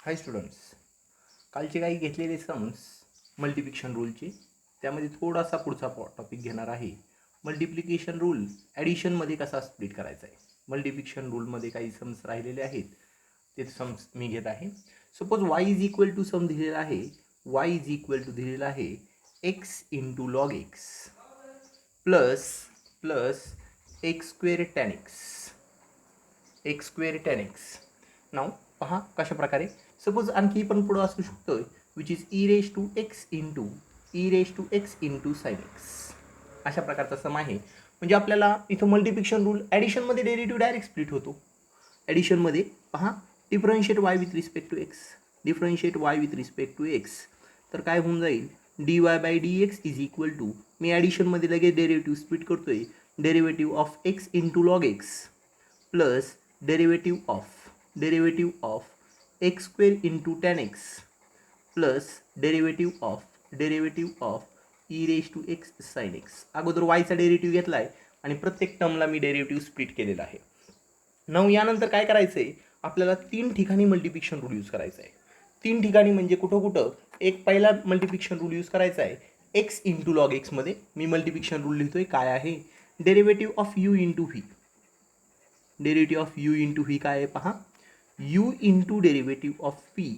हाय students, कालचे काही घेतलेले सम्स मल्टिप्लिकेशन रूलचे, त्यामध्ये थोडासा पुढचा टॉपिक घेणार आहे. मल्टिप्लिकेशन रूल ॲडिशनमध्ये कसा स्प्लिट करायचा आहे. मल्टिप्लिकेशन रूलमध्ये काही सम्स राहिलेले आहेत, ते सम्स मी घेत आहे. Suppose y is equal to sum दिलेला आहे. वाय इज इक्वल टू दिलेला आहे x into log x plus plus x square tan x. नाव पहा कशा प्रकारे. सपोज आणखी पण पुढं असू शकतो, which is e raise to x into sine x. अशा प्रकारचा सम आहे. म्हणजे आपल्याला इथं मल्टिप्लिकेशन रूल ॲडिशनमध्ये डेरिव्हेटिव्ह डायरेक्ट स्प्लिट होतो. ॲडिशनमध्ये पहा, differentiate y with respect to x, तर काय होऊन जाईल, dy by d x is equal to, मी ॲडिशनमध्ये लगेच डेरिव्हेटिव्ह स्प्लिट करतोय, derivative of x into log x plus derivative of x square into tan x plus derivative of e raise to x sine x. अगोदर वायचा derivative घेतला आहे आणि प्रत्येक टर्मला मी डेरिव्हेटिव्ह स्प्लिट केलेला आहे. नऊ यानंतर काय करायचं आहे, आपल्याला 3 ठिकाणी मल्टिप्लिकेशन रूल यूज करायचा आहे. 3 ठिकाणी म्हणजे कुठं कुठं. एक पहिला मल्टिप्लिकेशन रूल यूज करायचा आहे एक्स इंटू लॉग एक्समध्ये. मी मल्टिप्लिकेशन रूल लिहितोय, काय आहे, derivative of u into v. Derivative of u into v काय आहे पहा, u into derivative of p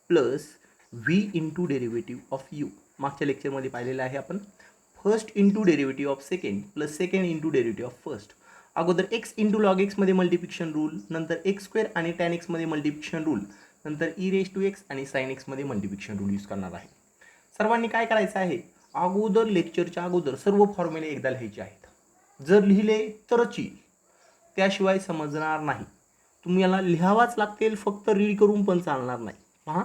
plus v into derivative of u. मागच्या लेक्चरमध्ये पाहिलेलं आहे आपण. First into derivative of second plus second into derivative of first. अगोदर x into log एक्समध्ये मल्टिप्लिकेशन रूल, नंतर एक्स स्क्वेअर आणि टॅन एक्समध्ये मल्टिप्लिकेशन रूल, नंतर ई रेज टू एक्स आणि साइन एक्समध्ये मल्टिप्लिकेशन रूल यूज करणार आहे. सर्वांनी काय करायचं आहे, अगोदर लेक्चरच्या अगोदर सर्व फॉर्म्युले एकदा लिहायचे आहेत. जर लिहिले तरच येईल, त्याशिवाय समजणार नाही. तुम्ही याला लिहावाच लागतील, फक्त रीड करून पण चालणार नाही. पहा,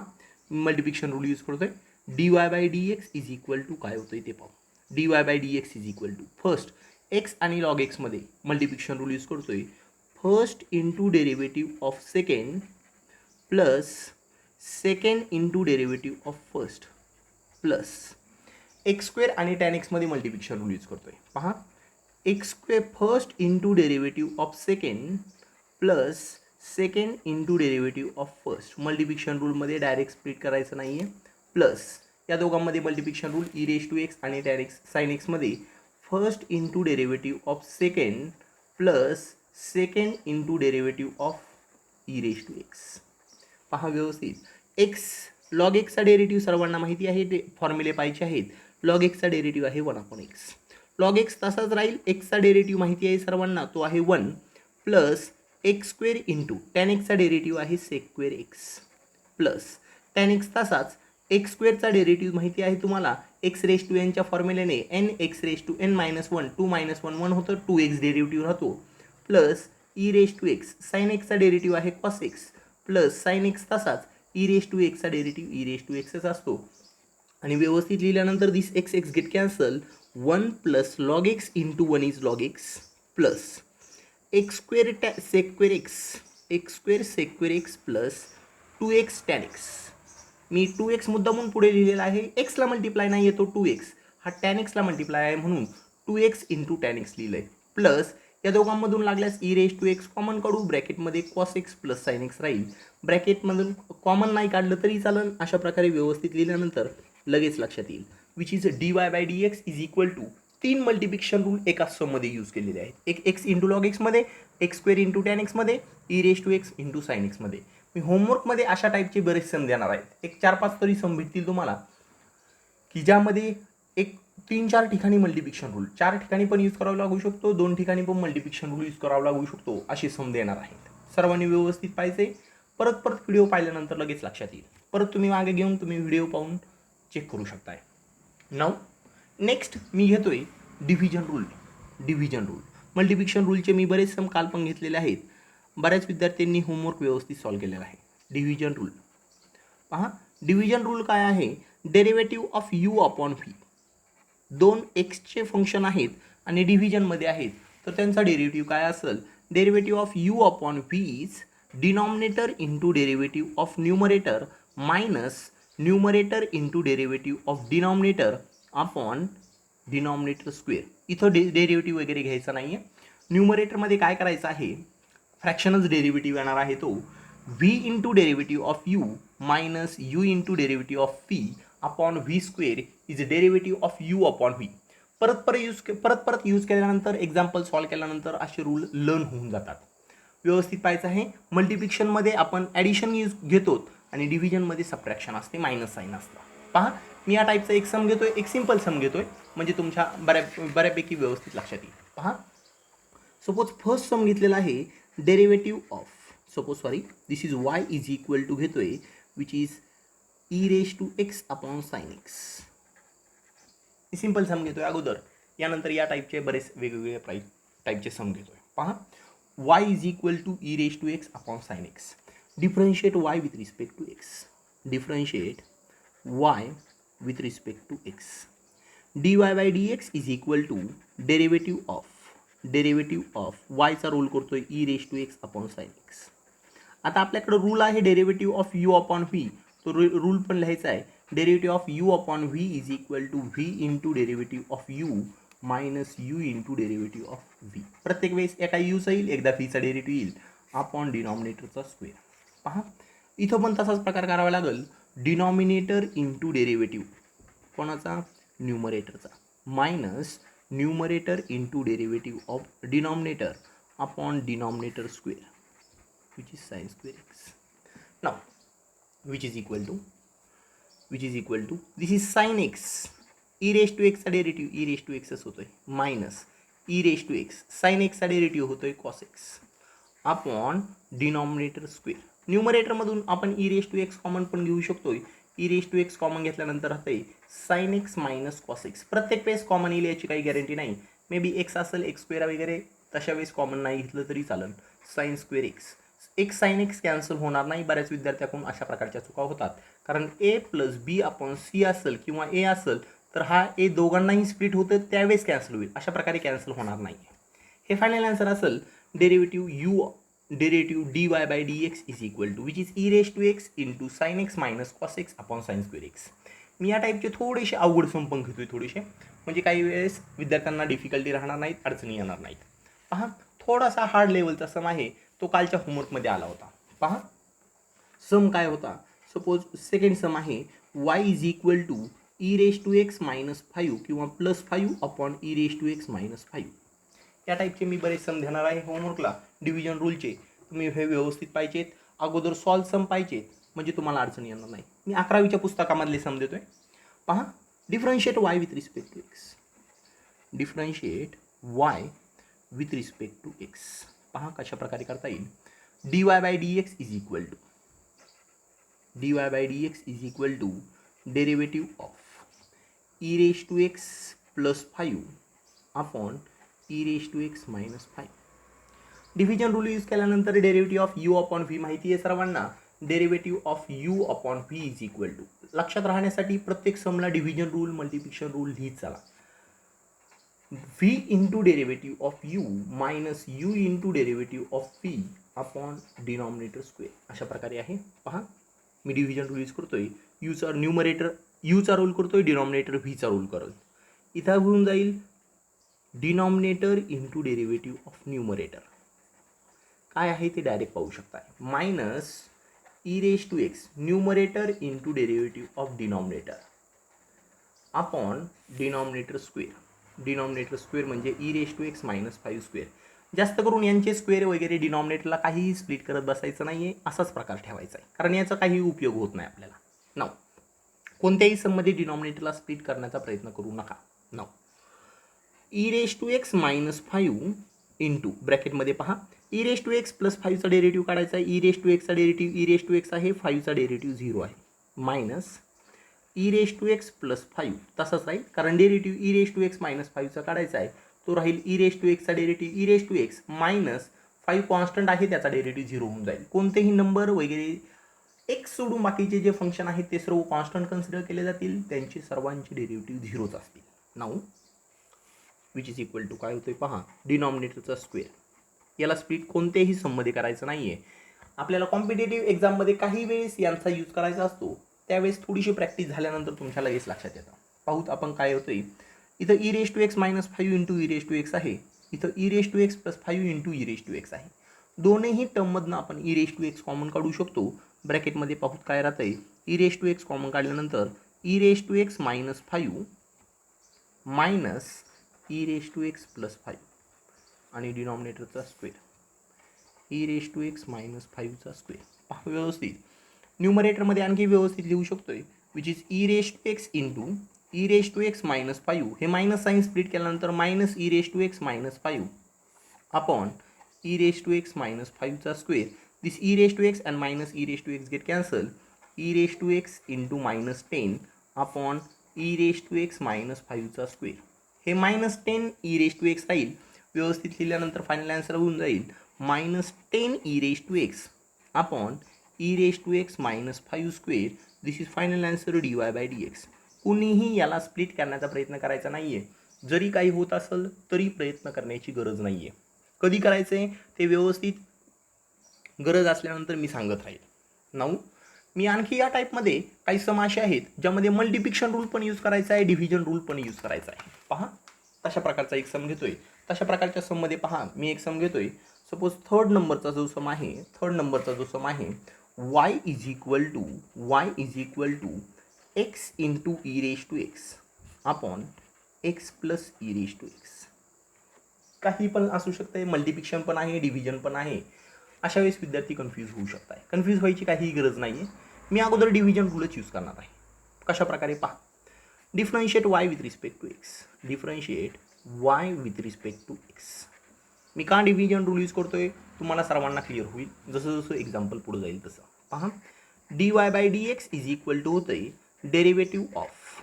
मल्टिप्लिकेशन रूल यूज करतोय. D y by d x is equal to काय होतोय ते पाहू. D y by d x is equal to, first x आणि लॉग एक्समध्ये मल्टिप्लिकेशन रूल यूज करतोय, first into derivative of second plus second into derivative of first plus x square आणि tan एक्समध्ये multiplication rule use करतोय. पहा, x square first into derivative of second plus second into derivative of first. Multiplication रूलमध्ये direct split करायचं नाही आहे. Plus या दोघांमध्ये multiplication rule e raise to x आणि टॅन एक्स साइन एक्समध्ये first into derivative of second plus second into derivative of e raise to x. पहा व्यवस्थित, एक्स लॉग एक्सचा डेरिव्हेटिव्ह सर्वांना माहिती आहे, फॉर्म्युले पाहिजे आहेत. लॉग एक्सचा डेरिव्हेटिव्ह आहे 1/x. लॉग एक्स तसाच राहील. एक्सचा डेरिव्हेटिव्ह माहिती आहे सर्वांना, तो आहे 1 plus x square into tan एक्सचा डेरिव्हेटिव्ह आहे sec square x plus tan x तसाच. एक्स स्क्वेअरचा डेरिव्हेटिव्ह माहिती आहे तुम्हाला, एक्स रेज टू एनच्या फॉर्म्युलेने n x raise to n minus 1, 2 minus 1 1 होतं, 2x डेरिव्हेटिव्ह राहतो plus e raise to x. Sine एक्सचा डेरिव्हेटिव्ह आहे cos x plus sine x तसाच. ई रेज टू एक्सचा डेरिव्हेटिव्ह ई रेज टू एक्सच असतो. आणि व्यवस्थित लिहिल्यानंतर this x x get cancel. 1 plus log x into 1 is log x plus x square sec square x plus 2x tan x. मी 2x मुद्दामून पुढे लिहिलेला आहे, एक्सला मल्टिप्लाय नाही येतो 2x, हा टॅन एक्सला मल्टिप्लाय आहे म्हणून 2x इंटू टॅन एक्स लिहिलं आहे. प्लस या दोघांमधून लागल्यास e raise to x common काढू, ब्रॅकेटमध्ये cos x plus sine x राहील. ब्रॅकेटमधून कॉमन नाही काढलं तरी चालन. अशा प्रकारे व्यवस्थित लिहिल्यानंतर लगेच लक्षात येईल, which is d y by d x is equal to 3 multiplication rule एका सममध्ये यूज केलेले आहेत. एक एक्स इंटू लॉग एक्समध्ये, एक्स स्क्वेअर इंटू टॅन एक्समध्ये, e raise to x into sine एक्समध्ये. मी होमवर्कमध्ये अशा टाईपचे बरेच सम देणार आहेत. एक 4-5 तरी सम भेटतील तुम्हाला, की ज्यामध्ये एक 3-4 ठिकाणी मल्टिप्लिकेशन रूल, 4 ठिकाणी पण यूज करावा लागू शकतो, 2 ठिकाणी पण मल्टिप्लिकेशन रूल यूज करावा लागू शकतो, असे सम देणार आहेत. सर्वांनी व्यवस्थित पाहिजे. परत व्हिडिओ पाहिल्यानंतर लगेच लक्षात येईल. परत तुम्ही मागे घेऊन तुम्ही व्हिडिओ पाहून चेक करू शकताय. नाव नेक्स्ट मी घेतोय डिव्हिजन रूल. मल्टिप्लिकेशन रूलचे मी बरेच सम काल पण घेतलेले आहेत. बऱ्याच विद्यार्थ्यांनी होमवर्क व्यवस्थित सॉल्व्ह केलेला आहे. डिव्हिजन रूल पहा, डिव्हिजन रूल काय आहे, derivative of u upon v. 2 एक्सचे फंक्शन आहेत आणि डिव्हिजनमध्ये आहेत, तर त्यांचा डेरिव्हेटिव्ह काय असेल, derivative of u upon v is denominator into derivative of numerator minus numerator into derivative of denominator upon denominator square. इथं डेरिव्हेटिव्ह वगैरे घ्यायचा नाही आहे. न्यूमरेटरमध्ये काय करायचं आहे, फ्रॅक्शनच डेरिव्हेटिव्ह येणार आहे तो V into derivative of u minus u into derivative of V upon V square is derivative of u upon V. परत यूज केल्यानंतर एक्झाम्पल सॉल्व्ह केल्यानंतर असे रूल लर्न होऊन जातात. व्यवस्थित पाहायचं आहे. मल्टिप्लिकेशनमध्ये आपण ॲडिशन यूज घेतो आणि डिव्हिजनमध्ये सबट्रॅक्शन असते, मायनस साईन असतं. पहा, मी या टाईपचा एक सम घेतोय, एक सिम्पल सम घेतोय, म्हणजे तुमच्या बऱ्यापैकी व्यवस्थित लक्षात येईल. पहा, सपोज फर्स्ट सम घेतलेला आहे derivative of, this is y is equal to घेतोय which is e raise to x upon sine x. Simple sum घेतोय अगोदर, यानंतर या टाईपचे बरेच वेगवेगळे टाईपचे सम घेतोय. पहा, y is equal to e raise to x upon sine x. Differentiate y with respect to x. Differentiate y with respect to x. dy by dx is equal to derivative of y चा role करतोय e raise to x upon sine x. आता आपल्याकडे rule आहे derivative of u upon v, तो rule पण लिहायचा आहे. Derivative of u upon v is equal to v into derivative of u minus u into derivative of v. प्रत्येक वेळेस एका यूचा येईल, एकदा व्हीचा डेरिव्हेटिव्ह येईल अपॉन डिनॉमिनेटरचा स्क्वेअर. पहा, इथं पण तसाच प्रकार करावा लागेल. डिनॉमिनेटर इंटू डेरिव्हेटिव्ह कोणाचा, न्यूमरेटरचा, minus numerator into derivative of denominator upon denominator square which is sin square x. Now which is equal to this is sin x, e raised to x चा derivative e raised to x होतोय minus e raised to x sin x चा derivative होतोय cos x upon denominator square. न्यूमरेटरमधून आपण e raised to x common पण घेऊ शकतोय. e raised to x common घेतल्यानंतर राहते sin x मायनस cos x. प्रत्येक वेळेस कॉमन येईल याची काही गॅरंटी नाही. मे बी x असेल x स्क्वेअर वगैरे, तशा वेळेस कॉमन नाही घेतलं तरी चालेल. साइन स्क्वेअर एक्स, एक साइन एक्स कॅन्सल होणार नाही. बऱ्याच विद्यार्थ्याकडून अशा प्रकारच्या चुका होतात, कारण ए प्लस बी अपॉन सी असेल किंवा ए असेल तर हा ए दोघांनाही स्प्लिट होतं, त्यावेळेस कॅन्सल होईल. अशा प्रकारे कॅन्सल होणार नाही. हे फायनल आन्सर असेल derivative dy by dx is equal to which is e raise to x into sine x minus cos x upon sine square x. मी या टाईपचे थोडेसे अवघड सम पण घेतोय, थोडेसे, म्हणजे काही वेळेस विद्यार्थ्यांना डिफिकल्टी राहणार नाहीत, अडचणी येणार नाहीत. पहा, थोडासा हार्ड लेवलचा सम आहे, तो कालच्या होमवर्कमध्ये आला होता. पहा, सम काय होता. सपोज सेकंड सम आहे y is equal to e raise to x minus 5 किंवा plus 5 upon e raise to x minus 5. या टाईपचे मी बरेच सम देणार आहे होमवर्कला, डिव्हिजन रूलचे. तुम्ही हे व्यवस्थित पाहिजेत, अगोदर सॉल्व सम पाहिजेत, म्हणजे तुम्हाला अडचणी येणार नाही. मी 11वीच्या पुस्तकामधले सम देतोय. पहा, differentiate y with respect to x. Differentiate y with respect to x. पहा कशा प्रकारे करता येईल. dy by dx is equal to derivative of e raise to x plus 5 upon e raise to x minus 5. Division rule use केल्यानंतर derivative of u upon v माहिती आहे सर्वांना. Derivative of u upon v is equal to, लक्षात राहण्यासाठी प्रत्येक समला division rule multiplication rule लिहित चला. v into derivative of u minus u into derivative of v upon denominator square. अशा प्रकारे आहे. पहा, मी डिव्हिजन रूल यूज करतोय. यूचा न्यूमरेटर यूचा रोल करतोय, डिनॉमिनेटर व्हीचा रोल करेल. इथं होऊन जाईल denominator into derivative of numerator. काय आहे ते डायरेक्ट पाहू शकता. Minus e raise to x numerator into derivative of denominator upon denominator square. Denominator square म्हणजे e raise to x minus 5 square. जास्त करून यांचे स्क्वेअर वगैरे डिनॉमिनेटरला काहीही स्प्लिट करत बसायचं नाही आहे, असाच प्रकार ठेवायचा आहे, कारण याचा काही उपयोग होत नाही आपल्याला. नाव कोणत्याही सममध्ये डिनॉमिनेटरला स्प्लिट करण्याचा प्रयत्न करू नका. नाव e raise to x minus 5 into ब्रॅकेटमध्ये पहा e raise to x plus 5चा डेरिव्हेटिव्ह काढायचा आहे. ई रेज टू एक्सचा derivative e raise to x आहे, 5चा डेरिव्हेटिव्ह 0 आहे, minus e raise to x plus 5 तसंच राहील, कारण derivative e raise to x minus 5चा काढायचा आहे, तो राहील ई रेज टू एक्सचा derivative e raise to x minus 5 constant आहे, त्याचा डेरिव्हेटिव्ह 0 होऊन जाईल. कोणतेही नंबर वगैरे एक्स सोडून बाकीचे जे फंक्शन आहेत ते सर्व कॉन्स्टंट कन्सिडर केले जातील, त्यांचे सर्वांचे डेरिव्हेटिव्ह 0च असतील. Now which is equal to काय होतोय पहा, डिनॉमिनेटरचा स्क्वेअर. याला स्प्लिट कोणत्याही सममध्ये करायचं नाही आहे. आपल्याला कॉम्पिटेटिव्ह एक्झाममध्ये काही वेळेस यांचा यूज करायचा असतो, त्यावेळेस थोडीशी प्रॅक्टिस झाल्यानंतर तुमच्या लगेच लक्षात येतं. पाहूत आपण काय होतोय. इथं e raise to x minus 5 into e raise to x आहे, इथं e raise to x plus 5 into e raise to x आहे. दोन्ही टर्ममधनं आपण e raise to x common काढू शकतो. ब्रॅकेटमध्ये पाहूत काय राहतं आहे, e raise to x common काढल्यानंतर e raise to x minus 5 minus e raise to x plus 5 आणि डिनॉमिनेटरचा square e raise to x minus 5चा स्क्वेअर. पहा व्यवस्थित न्यूमरेटरमध्ये आणखी व्यवस्थित लिहू शकतोय, which is e raise to x into e raise to x minus 5. हे मायनस साईन स्प्लिट केल्यानंतर minus e raise to x minus 5 upon e raise to x minus 5चा square. This e raise to x and minus e raise to x get cancel. E raise to x into minus 10 upon e raise to x minus 5चा square. हे minus 10 e raise to x राहील. व्यवस्थित लिहिल्यानंतर final answer होऊन जाईल minus 10 e raise to x upon e raise to x minus 5 square. This is final answer d y by d x. कुणीही याला split करण्याचा प्रयत्न करायचा नाही आहे. जरी काही होत असेल तरी प्रयत्न करण्याची गरज नाही आहे. कधी करायचं आहे ते व्यवस्थित गरज असल्यानंतर मी सांगत राहील. नाऊ मी आणखी या टाईपमध्ये काही सम असे आहेत ज्यामध्ये मल्टिप्लिकेशन रूल पण यूज करायचा आहे, डिव्हिजन रूल पण यूज करायचा आहे. पहा तशा प्रकारचा एक सम घेतोय. तशा प्रकारच्या सममध्ये पहा मी एक सम घेतोय. सपोज थर्ड नंबरचा जो सम आहे y is equal to x into e raise to x upon x plus e raise to x. काही पण असू शकते, मल्टिप्लिकेशन पण आहे, डिव्हिजन पण आहे. अशा वेळेस विद्यार्थी कन्फ्यूज होऊ शकतात. कन्फ्यूज व्हायची काहीही गरज नाही आहे. मी अगोदर डिव्हिजन रूलच यूज करणार आहे. कशा प्रकारे पहा, differentiate y with respect to x. मी का डिव्हिजन रूल यूज करतोय तुम्हाला सर्वांना क्लिअर होईल जसं जसं एक्झाम्पल पुढे जाईल तसं. पहा d y by d x is equal to होतंय derivative of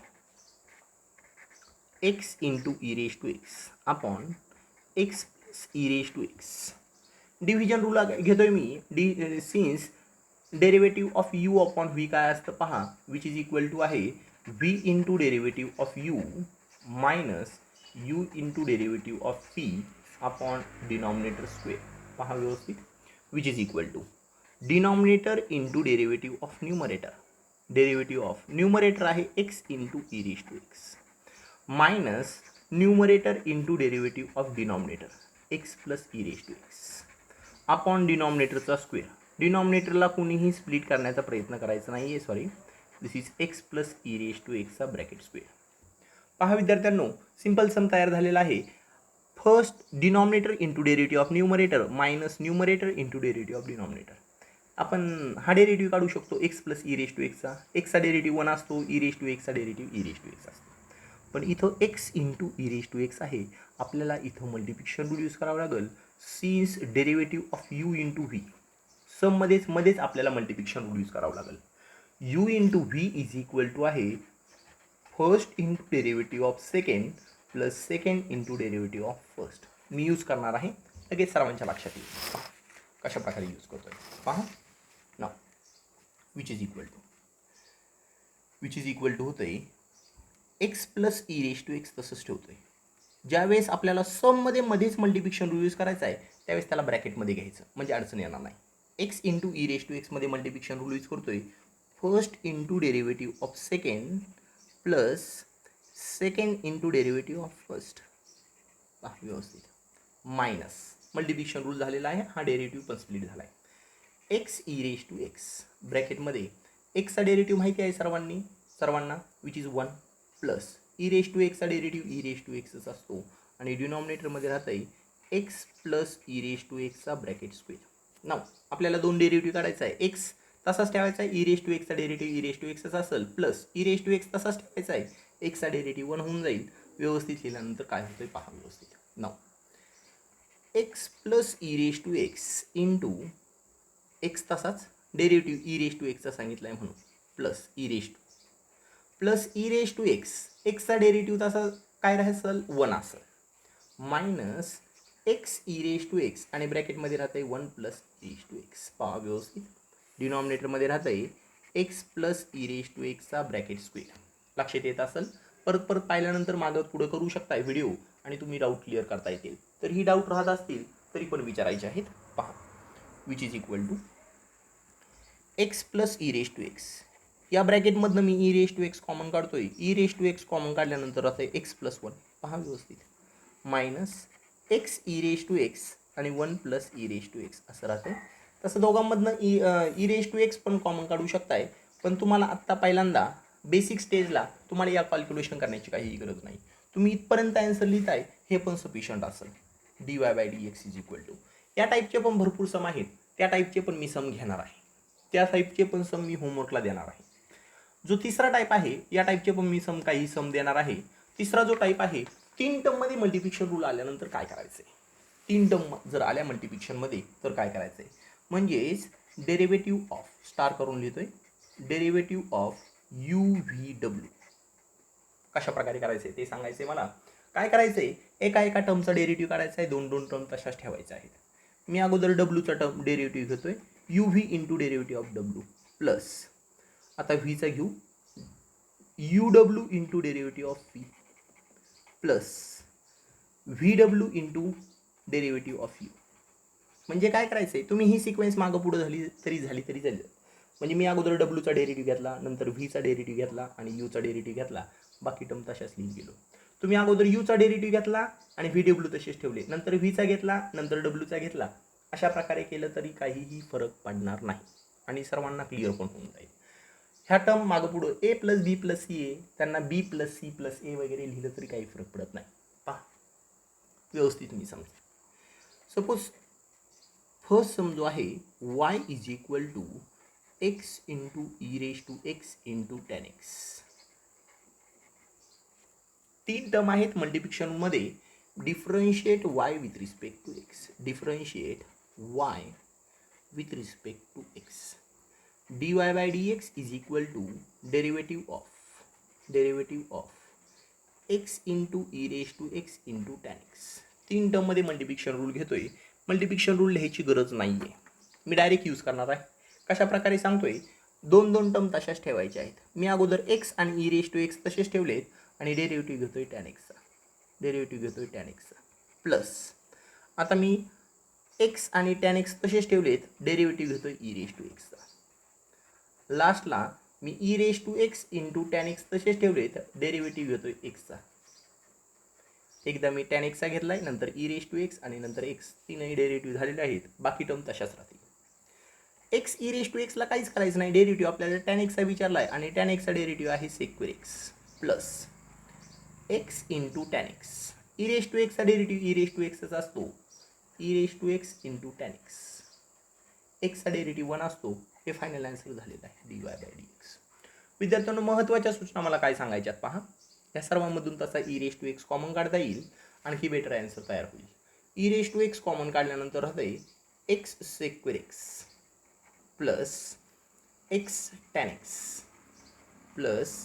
x into e raise to x upon x plus e raise to x. Division rule घेतोय मी since derivative of u upon v काय असतं पहा, which is equal to आहे v into derivative of u minus u into derivative of p upon denominator square. पहा व्यवस्थित, which is equal to denominator into derivative of numerator. Derivative of numerator आहे x into e raise to x minus numerator into derivative of denominator x plus e raise to x upon डिनॉमिनेटरचा square. डिनॉमिनेटरला कुणीही split करण्याचा प्रयत्न करायचा नाही आहे. Sorry, this is x plus e raise to एक्सचा ब्रॅकेट स्क्वेअर. पहा विद्यार्थ्यांनो, सिंपल सम तयार झालेला आहे. First denominator into derivative of numerator minus numerator into derivative of denominator. आपण हा डेरिव्हेटिव्ह काढू शकतो x plus e raise to एक्सचा. एक्सचा डेरिव्हेटिव्ह 1 असतो, ई रेश टू एक्सचा derivative e raise to x असतो. पण इथं x into e raise to x आहे. आपल्याला इथं मल्टिप्लिकेशन रूल यूज करावं लागेल. Since derivative of u into v मध्येच आपल्याला मल्टिप्लिकेशन रूल यूज करावं लागेल. U into v is equal to आहे first into derivative of second plus second into derivative of first. मी यूज करणार आहे, लगेच सर्वांच्या लक्षात येईल कशा प्रकारे यूज करतोय. पहा ना, विच इज इक्वल टू होतंय x plus e raise to x. तसंच ठेवतोय. ज्यावेळेस आपल्याला सममध्ये मध्येच मल्टिप्लिकेशन रूल यूज करायचा आहे त्यावेळेस त्याला ब्रॅकेटमध्ये घ्यायचं म्हणजे अडचण येणार नाही. X into e raise to एक्समध्ये मल्टिप्लिकेशन रूल यूज करतोय first into derivative of second plus second into derivative of first. व्यवस्थित मायनस मल्टिप्लिकेशन रूल झालेला आहे. हा डेरिव्हेटिव्ह पण स्प्लिट झाला आहे. X e raise to x ब्रॅकेटमध्ये एक्सचा डेरिव्हेटिव्ह माहिती आहे सर्वांना which is 1 plus e raise to एक्सचा डेरिव्हेटिव्ह ई रेश टू एक्सच असतो आणि डिनॉमिनेटरमध्ये राहत आहे x plus e raise to एक्सचा ब्रॅकेट स्क्वेअर. नाव आपल्याला दोन डेरिव्हेटिव्ह काढायचा आहे. एक्स तसाच ठेवायचा आहे, ई रेश टू एक्सचा डेरिव्हेटिव्ह ई रेश टू एक्सच असेल plus e raise to x तसाच ठेवायचा आहे, एक्सचा डेरिव्हेटिव्ह 1 होऊन जाईल. व्यवस्थित लिहिल्यानंतर काय होतं पहा व्यवस्थित. नाव x plus e raise to x into x तसाच डेरिव्हेटिव्ह ई रेश टू एक्सचा सांगितला आहे म्हणून plus e raise to x एक्सचा डेरिव्हेटिव्ह तसा काय राहायचं 1 असेल minus x e raise to x आणि ब्रॅकेटमध्ये राहत आहे 1 plus e raise to x. पहा व्यवस्थित, डिनॉमिनेटरमध्ये राहत आहे x plus e raise to एक्सचा ब्रॅकेट स्क्वेअर. लक्षात येत असेल. परत पाहिल्यानंतर मागं पुढं करू शकताय व्हिडिओ आणि तुम्ही डाऊट क्लिअर करता येतील. तर ही डाऊट राहत असतील तरी पण विचारायचे आहेत. पहा which is equal to x plus e raise to x. या ब्रॅकेटमधनं मी e raise to x common काढतोय. E raise to x common काढल्यानंतर राहतं आहे एक्स प्लस 1. पहा व्यवस्थित minus x e raise to x आणि 1 plus e raise to x असं राहतं आहे. तसं दोघांमधनं ई रेज टू एक्स पण कॉमन काढू शकताय, पण तुम्हाला आत्ता पहिल्यांदा बेसिक स्टेजला तुम्हाला या कॅल्क्युलेशन करण्याची काहीही गरज नाही. तुम्ही इथपर्यंत आन्सर लिहिताय हे पण सफिशियंट असेल. dy by d x is equal to, या टाईपचे पण भरपूर सम आहेत, त्या टाईपचे पण मी सम घेणार आहे, त्या टाईपचे पण सम मी होमवर्कला देणार आहे. जो तिसरा टाईप आहे या टाईपचे पण मी काही सम देणार आहे. तिसरा जो टाईप आहे 3 टर्ममध्ये मल्टिप्लिकेशन रूल आल्यानंतर काय करायचं आहे, 3 टर्म जर आल्या मल्टिप्लिकेशनमध्ये तर काय करायचं आहे, म्हणजेच डेरिव्हेटिव्ह ऑफ, स्टार करून लिहितोय, derivative of U V W कशा प्रकारे करायचं आहे ते सांगायचं आहे मला. काय करायचं आहे, एका टर्मचा डेरिव्हेटिव्ह काढायचा आहे, 2 टर्म तशाच ठेवायच्या आहेत. मी अगोदर डब्ल्यूचा टर्म डेरिव्हेटिव्ह घेतोय, U V into derivative of W plus, आता व्हीचा घेऊ, U W into derivative of V plus V W into derivative of you. म्हणजे काय करायचं आहे, तुम्ही ही सिक्वेन्स मागं पुढं झाली तरी झालं. म्हणजे मी अगोदर डब्ल्यूचा डेरिव्हेटिव्ह घेतला, नंतर व्हीचा डेरिव्हेटिव्ह घेतला आणि यूचा डेरिव्हेटिव्ह घेतला, बाकी टर्म तशाच लिहित गेलो. तुम्ही अगोदर यूचा डेरिव्हेटिव्ह घेतला आणि व्ही डब्ल्यू तसेच ठेवले, नंतर व्हीचा घेतला, नंतर डब्ल्यूचा घेतला. अशा प्रकारे केलं तरी काहीही फरक पडणार नाही आणि सर्वांना क्लिअर पण होऊन जाईल. ह्या टर्म मागं पुढं ए प्लस बी प्लस सी ए, त्यांना बी प्लस सी प्लस ए वगैरे लिहिलं तरी काही फरक पडत नाही. पहा व्यवस्थित मी समजा. सपोज फर्स्ट सम जो आहे y is equal to x into e raise to x into tan x. 3 term आहेत मल्टिप्लिकेशनमध्ये. Differentiate y with respect to x, differentiate y with respect to x. dy by d x is equal to derivative of x into e raise to x into tan x. 3 टर्ममध्ये multiplication rule घेतोय. Multiplication rule लिहायची गरज नाही आहे, मी direct use करणार आहे. कशा प्रकारे सांगतोय, 2 टर्म तशाच ठेवायच्या आहेत. मी अगोदर एक्स आणि ई रेज टू एक्स तसेच ठेवलेत आणि डेरिव्हेटिव्ह घेतोय टॅन एक्सचा प्लस, आता मी एक्स आणि टॅन एक्स तसेच ठेवलेत, डेरिव्हेटिव्ह घेतोय ई रेज टू एक्सचा. लास्टला मी e raise to x into tan x तसेच ठेवलेत, डेरिव्हेटिव्ह घेतोय एक्सचा. एकदा मी टॅन एक्सचा घेतलाय, नंतर ई रेज टू एक्स आणि नंतर एक्स, तीनही डेरिव्हेटिव्ह झालेले आहेत, बाकी टर्म तशाच राहतील. एक्स ई रेज टू एक्सला काहीच करायचं नाही, डेरिव्हेटिव्ह आपल्याला टॅन एक्सचा विचारला आहे आणि टॅन एक्सचा डेरिव्हेटिव्ह आहे sec square x plus x into tan x. E raise to एक्सचा डेरिव्हेटिव्ह ई रेज टू एक्सचा असतो, e raise to x into tan x. एक्सचा डेरिव्हेटिव्ह 1 असतो. हे फायनल आन्सर झालेलं आहे dy बाय डी एक्स. विद्यार्थ्यांनो महत्त्वाच्या सूचना मला काय सांगायच्यात पहा. या सर्वांमधून तसा e raise to x common काढता येईल, आणखी बेटर आन्सर तयार होईल. E raise to x common काढल्यानंतर राहते x sec square x plus x tan x plus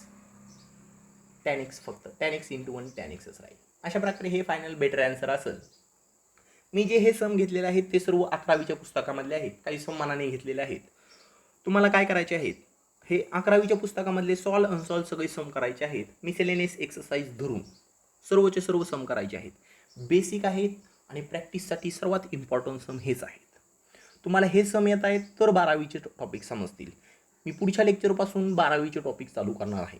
tan x, फक्त टॅन एक्स इंटू 1 टॅन एक्सच राहील. अशा प्रकारे हे फायनल बेटर आन्सर असेल. मी जे हे सम घेतलेले आहेत ते सर्व 11वीच्या पुस्तकामधले आहेत, काही सम मनाने घेतलेले आहेत. तुम्हाला काय करायचे आहेत, हे 11वीच्या पुस्तकामधले सॉल्व अनसॉल्व सगळे सम करायचे आहेत. मिसेलेनियस एक्सरसाइज धरून सर्वचे सर्व सम करायचे आहेत. बेसिक आहेत आणि प्रॅक्टिससाठी सर्वात इम्पॉर्टंट सम हेच आहेत. तुम्हाला हे सम येत आहेत तर 12वीचे टॉपिक समजतील. मी पुढच्या लेक्चरपासून 12वीचे टॉपिक चालू करणार आहे,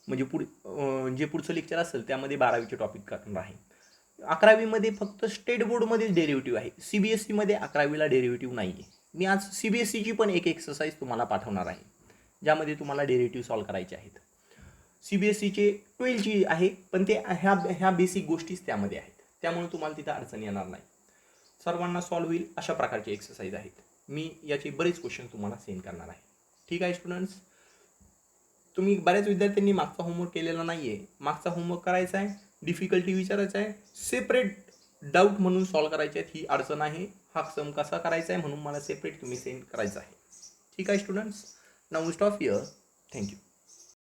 म्हणजे जे पुढचं लेक्चर असेल त्यामध्ये 12वीचे टॉपिक करणार आहे. 11वीमध्ये फक्त स्टेट बोर्डमध्येच डेरिव्हेटिव्ह आहे, CBSEमध्ये 11वीला डेरिव्हेटिव्ह नाही आहे. मी आज CBSEची पण एक एक्सरसाइज तुम्हाला पाठवणार आहे, ज्यामध्ये तुम्हाला डेरिव्हेटिव्ह सॉल्व करायचे आहेत. CBSEचे 12ची आहे, पण ते ह्या बेसिक गोष्टीच त्यामध्ये आहेत, त्यामुळे तुम्हाला तिथं अडचण येणार नाही. सर्वांना सॉल्व होईल अशा प्रकारचे एक्सरसाइज आहेत. मी याचे बरेच क्वेश्चन तुम्हाला सेंड करणार आहे. ठीक आहे स्टुडंट्स, तुम्ही बऱ्याच विद्यार्थ्यांनी मागचा होमवर्क केलेला नाही आहे. मागचा होमवर्क करायचा आहे, डिफिकल्टी विचारायचा आहे, सेपरेट डाऊट म्हणून सॉल्व करायचे आहेत. ही अडचण आहे, हा सम कसा करायचा आहे म्हणून मला सेपरेट तुम्ही सेंड करायचा आहे. ठीक आहे students, now stop here. Thank you.